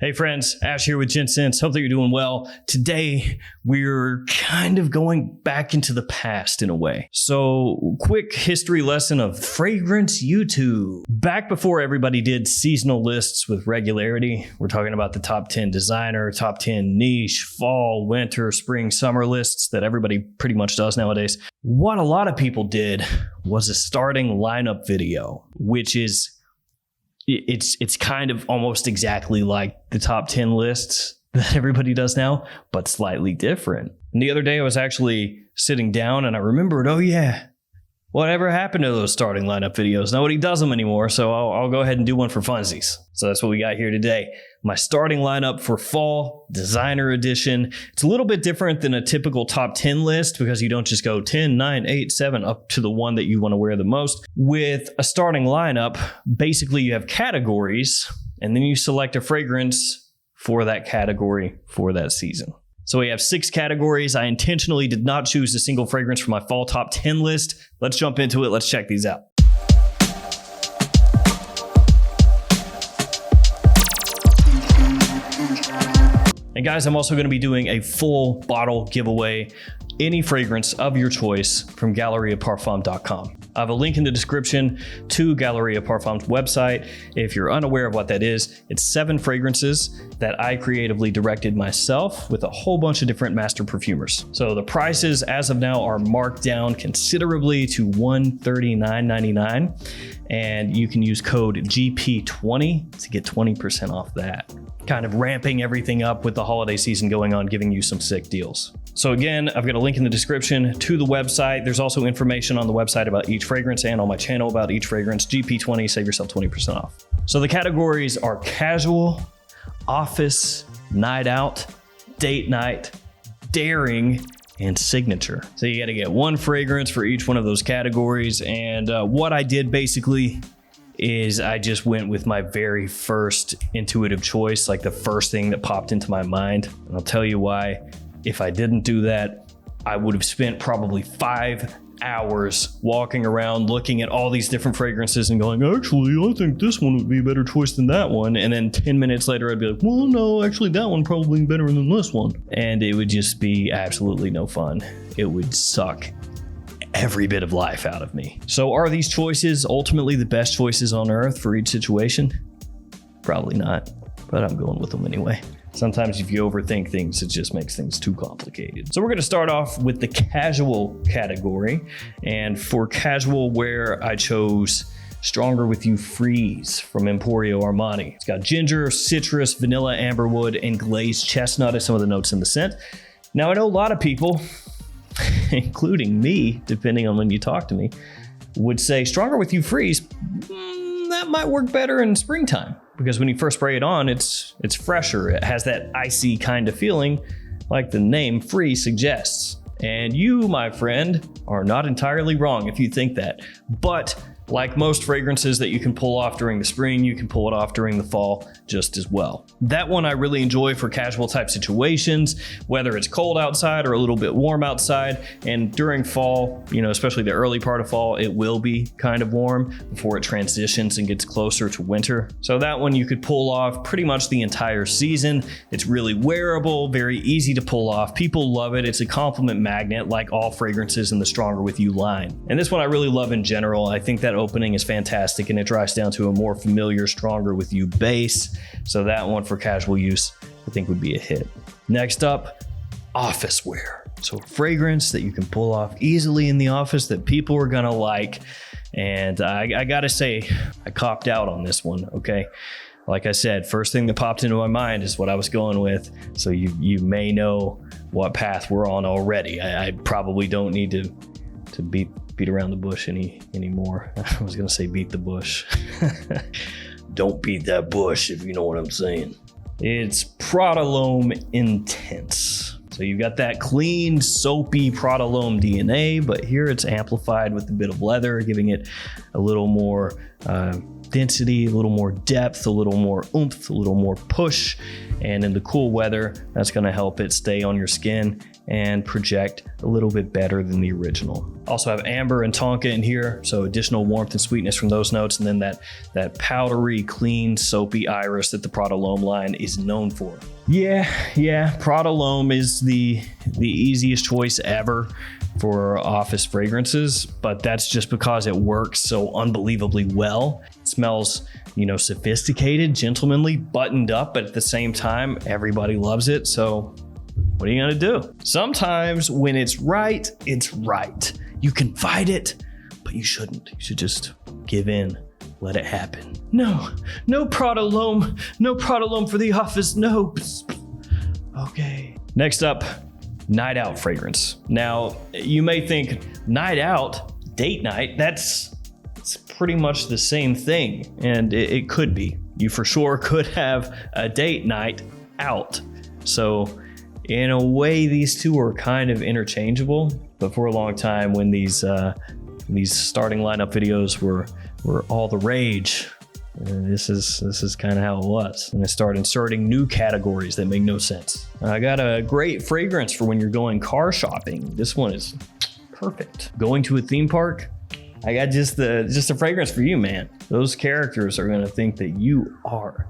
Hey friends, Ash here with Gents. Hope that you're doing well. Today, we're kind of going back into the past in a way. So, quick history lesson of fragrance YouTube. Back before everybody did seasonal lists with regularity, we're talking about the top 10 designer, top 10 niche, fall, winter, spring, summer lists that everybody pretty much does nowadays. What a lot of people did was a starting lineup video, which is it's kind of almost exactly like the top 10 lists that everybody does now, but slightly different. And the other day I was actually sitting down and I remembered, oh yeah, whatever happened to those starting lineup videos? Nobody does them anymore, so I'll go ahead and do one for funsies. So that's what we got here today. My starting lineup for fall designer edition. It's a little bit different than a typical top 10 list because you don't just go 10, 9, 8, 7 up to the one that you want to wear the most. With a starting lineup, basically you have categories and then you select a fragrance for that category for that season. So we have 6 categories. I intentionally did not choose a single fragrance for my fall top 10 list. Let's jump into it. Let's check these out. And guys, I'm also going to be doing a full bottle giveaway. Any fragrance of your choice from GaleriaParfum.com. I have a link in the description to Galeria Parfum's website. If you're unaware of what that is, it's 7 fragrances that I creatively directed myself with a whole bunch of different master perfumers. So the prices as of now are marked down considerably to $139.99, and you can use code GP20 to get 20% off that. Kind of ramping everything up with the holiday season going on, giving you some sick deals. So again, I've got a link in the description to the website. There's also information on the website about each fragrance and on my channel about each fragrance. GP20, save yourself 20% off. So the categories are casual, office, night out, date night, daring, and signature. So you got to get one fragrance for each one of those categories. And what I did basically is I just went with my very first intuitive choice, like the first thing that popped into my mind. And I'll tell you why. If I didn't do that, I would have spent probably 5 hours walking around looking at all these different fragrances and going, actually, I think this one would be a better choice than that one. And then 10 minutes later, I'd be like, well, no, actually that one probably better than this one. And it would just be absolutely no fun. It would suck every bit of life out of me. So are these choices ultimately the best choices on earth for each situation? Probably not, but I'm going with them anyway. Sometimes if you overthink things, it just makes things too complicated. So we're going to start off with the casual category. And for casual wear, I chose Stronger With You Freeze from Emporio Armani. It's got ginger, citrus, vanilla, amberwood, and glazed chestnut as some of the notes in the scent. Now, I know a lot of people, including me, depending on when you talk to me, would say Stronger With You Freeze, that might work better in springtime. Because when you first spray it on, it's fresher. It has that icy kind of feeling like the name Freeze suggests. And you, my friend, are not entirely wrong if you think that. But like most fragrances that you can pull off during the spring, you can pull it off during the fall just as well. That one I really enjoy for casual type situations, whether it's cold outside or a little bit warm outside. And during fall, you know, especially the early part of fall, it will be kind of warm before it transitions and gets closer to winter. So that one you could pull off pretty much the entire season. It's really wearable, very easy to pull off. People love it. It's a compliment magnet like all fragrances in the Stronger With You line. And this one I really love in general. I think that opening is fantastic and it dries down to a more familiar Stronger With You base. So that one for casual use I think would be a hit. Next up, office wear. So a fragrance that you can pull off easily in the office that people are gonna like. And I gotta say, I copped out on this one, okay? Like I said, first thing that popped into my mind is what I was going with. So you may know what path we're on already. I probably don't need to beat around the bush anymore. I was gonna say beat the bush. Don't beat that bush, if you know what I'm saying. It's Prodalome Intense. So you've got that clean, soapy Prodalome DNA, but here it's amplified with a bit of leather, giving it a little more density, a little more depth, a little more oomph, a little more push. And in the cool weather, that's gonna help it stay on your skin and project a little bit better than the original. Also have amber and tonka in here, so additional warmth and sweetness from those notes, and then that powdery, clean, soapy iris that the Prada L'Homme line is known for. Yeah, Prada L'Homme is the easiest choice ever for office fragrances, but that's just because it works so unbelievably well. It smells, sophisticated, gentlemanly, buttoned up, but at the same time, everybody loves it. So what are you gonna do? Sometimes when it's right, it's right. You can fight it, but you shouldn't. You should just give in, let it happen. No Prada L'Homme, no Prada L'Homme for the office, no. Okay. Next up, night out fragrance. Now, you may think night out, date night, it's pretty much the same thing, and it could be. You for sure could have a date night out. So in a way, these two are kind of interchangeable, but for a long time when these starting lineup videos were all the rage, this is kind of how it was. And I start inserting new categories that make no sense. I got a great fragrance for when you're going car shopping. This one is perfect. Going to a theme park, I got just a fragrance for you, man. Those characters are gonna think that you are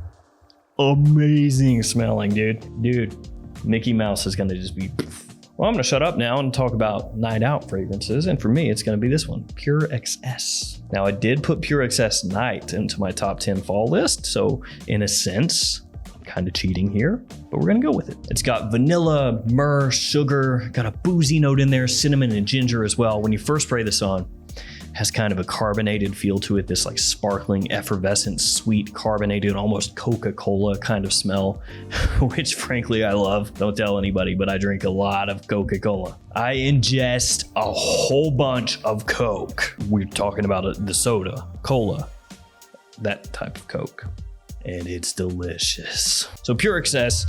amazing smelling, dude. Mickey Mouse is gonna just be. Well, I'm gonna shut up now and talk about night out fragrances, and for me, it's gonna be this one, Pure XS. Now, I did put Pure XS Night into my top 10 fall list, so in a sense, I'm kind of cheating here, but we're gonna go with it. It's got vanilla, myrrh, sugar, got a boozy note in there, cinnamon and ginger as well. When you first spray this on, has kind of a carbonated feel to it, this like sparkling, effervescent, sweet, carbonated, almost Coca-Cola kind of smell, which frankly I love. Don't tell anybody, but I drink a lot of Coca-Cola. I ingest a whole bunch of Coke. We're talking about the soda, cola, that type of Coke, and it's delicious. So Pure XS,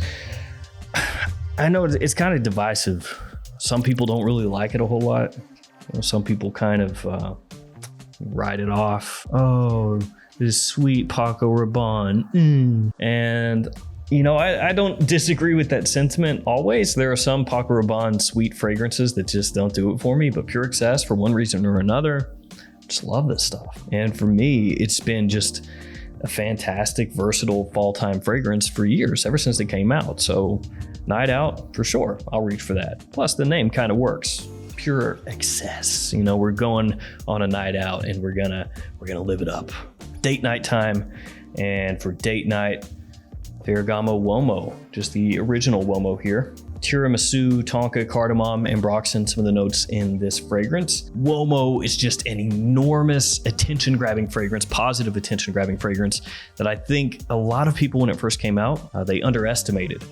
I know it's kind of divisive. Some people don't really like it a whole lot. Some people kind of write it off. Oh, this sweet Paco Rabanne. And, I don't disagree with that sentiment always. There are some Paco Rabanne sweet fragrances that just don't do it for me, but Pure XS, for one reason or another, just love this stuff. And for me, it's been just a fantastic, versatile fall time fragrance for years, ever since it came out. So night out, for sure, I'll reach for that. Plus the name kind of works. Pure XS. We're going on a night out and we're gonna live it up. Date night time, and for date night, Ferragamo Uomo, just the original Uomo here. Tiramisu, tonka, cardamom, ambroxan, some of the notes in this fragrance. Uomo is just an enormous attention-grabbing fragrance, positive attention-grabbing fragrance that I think a lot of people, when it first came out, they underestimated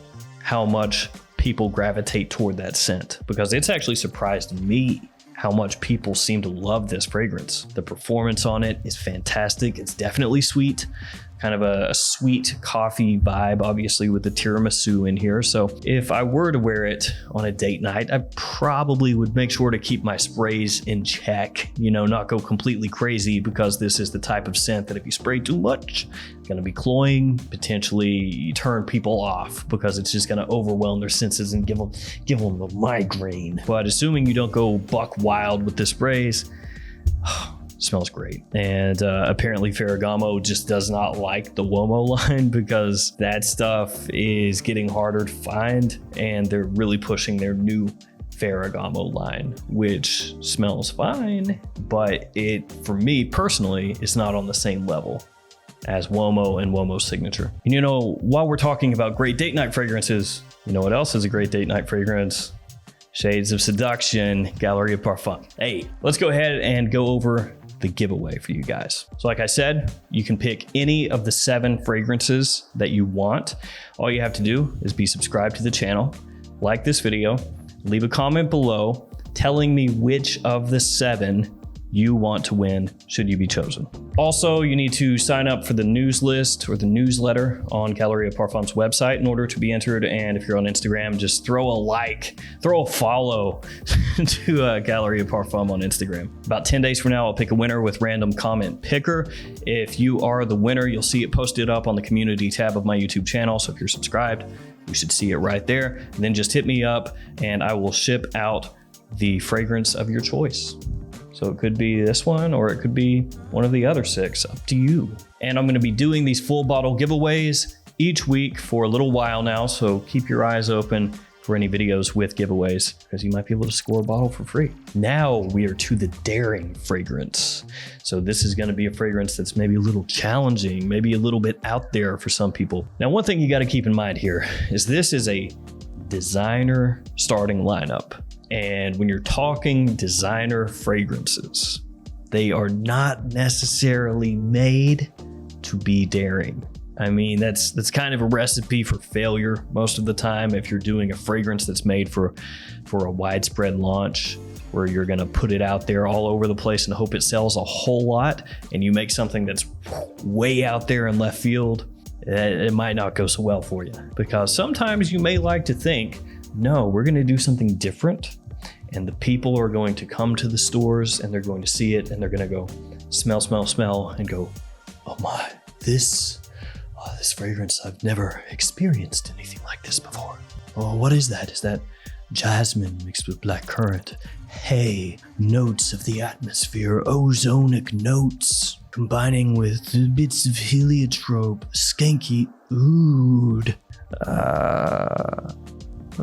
how much people gravitate toward that scent, because it's actually surprised me how much people seem to love this fragrance. The performance on it is fantastic. It's definitely sweet, kind of a sweet coffee vibe, obviously with the tiramisu in here. So if I were to wear it on a date night, I probably would make sure to keep my sprays in check, not go completely crazy, because this is the type of scent that if you spray too much, it's gonna be cloying, potentially turn people off, because it's just gonna overwhelm their senses and give them a migraine. But assuming you don't go buck wild with the sprays, smells great. And apparently Ferragamo just does not like the Uomo line, because that stuff is getting harder to find, and they're really pushing their new Ferragamo line, which smells fine, but it, for me personally, is not on the same level as Uomo and Uomo's signature. And while we're talking about great date night fragrances, what else is a great date night fragrance? Shades of Seduction, Galeria Parfum. Hey, let's go ahead and go over the giveaway for you guys. So like I said, you can pick any of the 7 fragrances that you want. All you have to do is be subscribed to the channel, like this video, leave a comment below telling me which of the 7 you want to win should you be chosen. Also, you need to sign up for the news list or the newsletter on Galeria Parfum's website in order to be entered. And if you're on Instagram, just throw a like, throw a follow to Galeria Parfum on Instagram. About 10 days from now, I'll pick a winner with random comment picker. If you are the winner, you'll see it posted up on the community tab of my YouTube channel. So if you're subscribed, you should see it right there. And then just hit me up and I will ship out the fragrance of your choice. So it could be this one, or it could be one of the other 6, up to you. And I'm gonna be doing these full bottle giveaways each week for a little while now, so keep your eyes open for any videos with giveaways, because you might be able to score a bottle for free. Now we are to the daring fragrance. So this is gonna be a fragrance that's maybe a little challenging, maybe a little bit out there for some people. Now, one thing you gotta keep in mind here is this is a designer starting lineup. And when you're talking designer fragrances, they are not necessarily made to be daring. I mean, that's kind of a recipe for failure most of the time if you're doing a fragrance that's made for a widespread launch, where you're gonna put it out there all over the place and hope it sells a whole lot, and you make something that's way out there in left field, it might not go so well for you. Because sometimes you may like to think, no, we're gonna do something different, and the people are going to come to the stores and they're going to see it and they're gonna go smell, smell, smell and go, oh my, this fragrance, I've never experienced anything like this before. Oh, what is that? Is that jasmine mixed with blackcurrant? Hey, notes of the atmosphere, ozonic notes, combining with bits of heliotrope, skanky oud.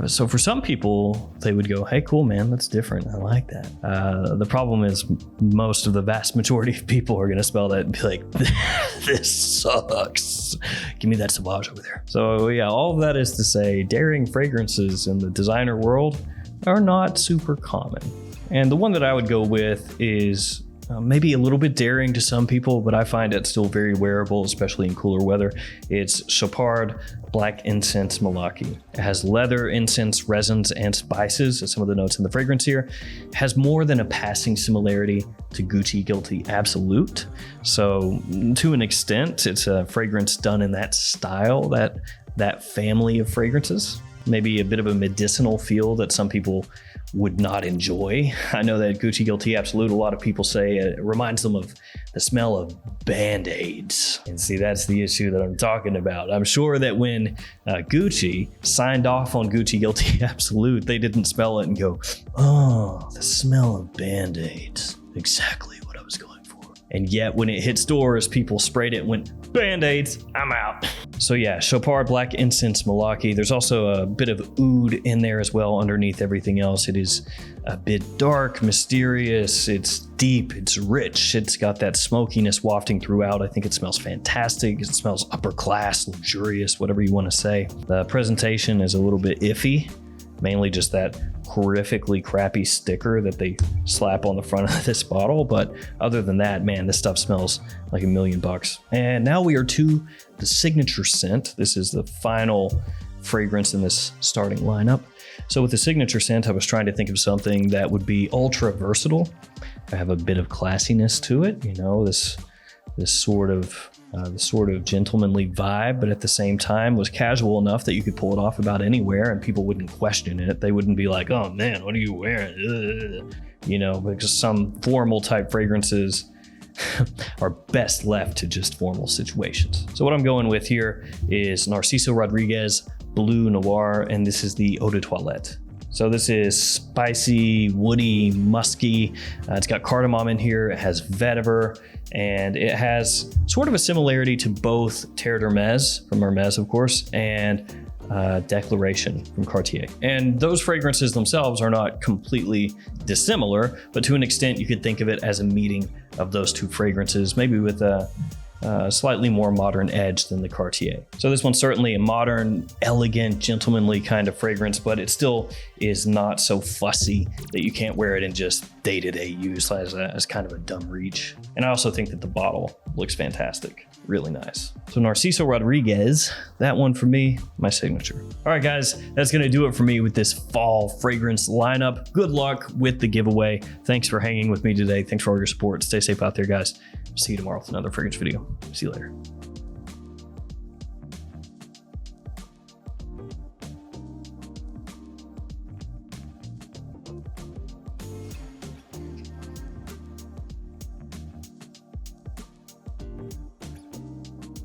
So for some people, they would go, hey, cool, man, that's different. I like that. The problem is most of the vast majority of people are going to smell that and be like, this sucks. Give me that Sauvage over there. So yeah, all of that is to say, daring fragrances in the designer world are not super common. And the one that I would go with is maybe a little bit daring to some people, but I find it still very wearable, especially in cooler weather. It's Chopard Black Incense Malaki. It has leather, incense, resins, and spices as some of the notes in the fragrance here. It has more than a passing similarity to Gucci Guilty Absolute. So to an extent, it's a fragrance done in that style, that family of fragrances. Maybe a bit of a medicinal feel that some people would not enjoy. I know that Gucci Guilty Absolute, a lot of people say it reminds them of the smell of Band-Aids. And see, that's the issue that I'm talking about. I'm sure that when Gucci signed off on Gucci Guilty Absolute, they didn't smell it and go, oh, the smell of Band-Aids. Exactly what I was going for. And yet when it hit stores, people sprayed it and went, Band-Aids, I'm out. So yeah, Chopard Black Incense Malaki. There's also a bit of oud in there as well underneath everything else. It is a bit dark, mysterious, it's deep, it's rich, it's got that smokiness wafting throughout. I think it smells fantastic. It smells upper class, luxurious, whatever you want to say. The presentation is a little bit iffy, mainly just that horrifically crappy sticker that they slap on the front of this bottle. But other than that, man, this stuff smells like $1 million. And now we are to the signature scent. This is the final fragrance in this starting lineup. So with the signature scent, I was trying to think of something that would be ultra versatile. I have a bit of classiness to it, you know, this sort of gentlemanly vibe, but at the same time was casual enough that you could pull it off about anywhere and people wouldn't question it. They wouldn't be like, oh man, what are you wearing? Ugh. You know, because some formal type fragrances are best left to just formal situations. So what I'm going with here is Narciso Rodriguez BLEU Noir, and this is the Eau de Toilette. So this is spicy, woody, musky. It's got cardamom in here. It has vetiver, and it has sort of a similarity to both Terre d'Hermès from Hermès, of course, and Declaration from Cartier. And those fragrances themselves are not completely dissimilar, but to an extent, you could think of it as a meeting of those two fragrances, maybe with a slightly more modern edge than the Cartier. So this one's certainly a modern, elegant, gentlemanly kind of fragrance, but it still is not so fussy that you can't wear it in just day-to-day use as kind of a dumb reach. And I also think that the bottle looks fantastic. Really nice. So Narciso Rodriguez, that one for me, my signature. All right, guys, that's gonna do it for me with this fall fragrance lineup. Good luck with the giveaway. Thanks for hanging with me today. Thanks for all your support. Stay safe out there, guys. See you tomorrow with another fragrance video. See you later.